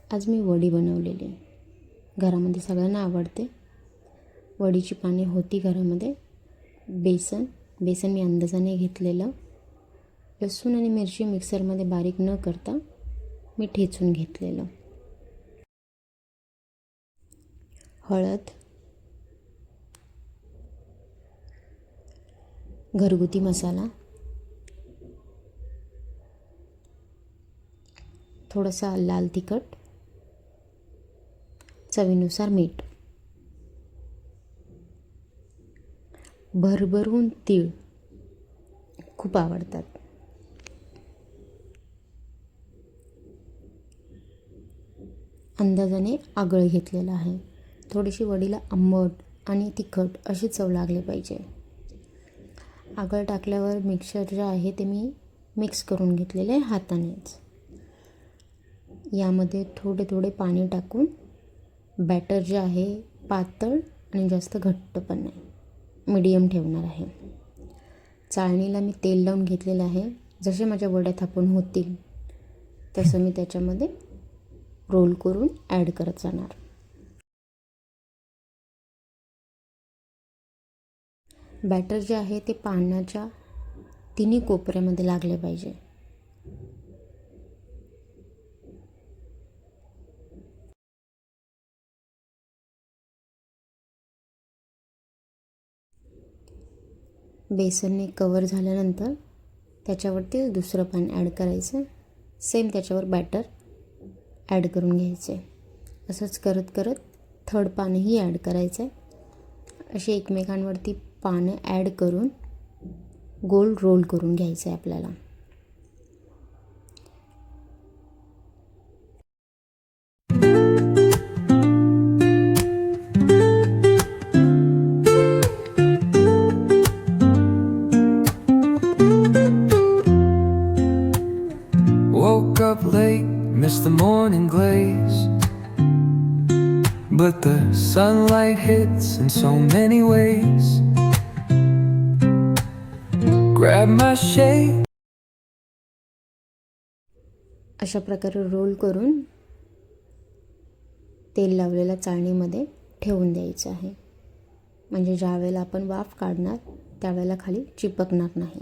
आज मी वडी बनवलेली. घरामध्ये सगळ्यांना आवडते. वडीची पाने होती घरामध्ये. बेसन मी अंदाजाने घेतलेलं. लसूण आणि मिरची मिक्सरमध्ये बारीक न करता मी ठेचून घेतलेलं. हळद, घरगुती मसाला, थोडासा लाल तिखट, चवीनुसार मीठ, भरभरून तीळ खूप आवडतात. अंदाजाने आगळ घेतलेला आहे. थोडीशी वडीला आंबट आणि तिखट अशी चव लागली पाहिजे. आगळ टाकल्यावर मिक्सर जे आहे ते मी मिक्स करून घेतलेले आहे हातानेच. यामध्ये थोडे पाणी टाकून बॅटर जे आहे पातळ आणि जास्त घट्ट पण नाही, मीडियम ठेवणार आहे. चाळणीला मी तेल लावून घेतलेलं आहे. जसे माझ्या वड्या थापून होतील तसं मी त्याच्यामध्ये रोल करून ॲड करत जाणार. बॅटर जे आहे ते पानाच्या तिन्ही कोपऱ्यामध्ये लागले पाहिजे. बेसनने कवर झाल्यानंतर त्याच्यावरती दुसरं पान ॲड करायचं. सेम त्याच्यावर बॅटर ॲड करून घ्यायचे. असंच करत करत थर्ड पानही ॲड करायचं आहे. असे एकमेकांवरती पानं ॲड करून गोल रोल करून घ्यायचं आहे आपल्याला. Woke up late, missed the morning glaze, but the sunlight hits in so many ways. Grab my shade. अशा प्रकारे रोल करून तेल लावलेल्या चाळणीमध्ये ठेवून द्यायचं आहे. म्हणजे ज्या वेळेला आपण वाफ काढणार त्यावेळेला खाली चिपकणार नाही.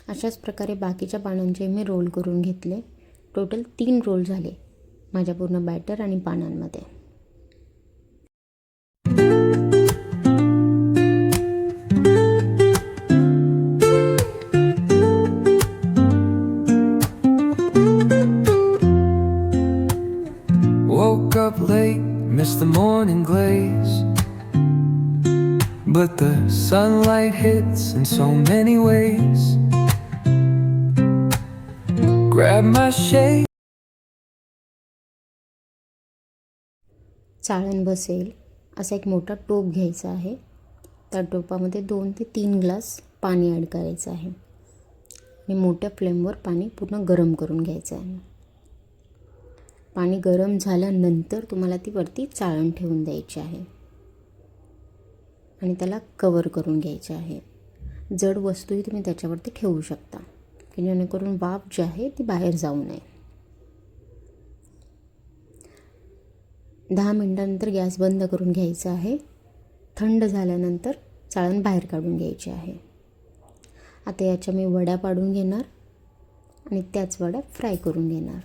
अशाच प्रकारे बाकीच्या पानांचे मी रोल करून घेतले. टोटल 3 रोल झाले माझ्या पूर्ण बॅटर आणि पानांमध्ये. Woke up late, missed the morning glaze, but the sunlight hits in so many ways. Grab my shade. चाळण बसेल असा एक मोठा टोप घ्यायचा आहे. त्या टोपामध्ये 2 ते 3 ग्लास पाणी ॲड करायचं आहे आणि मोठ्या फ्लेमवर पाणी पूर्ण गरम करून घ्यायचं आहे. पाणी गरम झाल्यानंतर तुम्हाला ती वरती चाळण ठेवून द्यायची आहे आणि त्याला कवर करून घ्यायचे आहे. जड वस्तूही तुम्ही त्याच्यावरती ठेवू शकता की जेणेकरून वाफ जी आहे ती बाहेर जाऊ नये. 10 मिनिटांनंतर गॅस बंद करून घ्यायचा आहे. थंड झाल्यानंतर चाळण बाहेर काढून घ्यायची आहे. आता याच्या मी वड्या पाडून घेणार आणि त्याच वड्या फ्राय करून घेणार.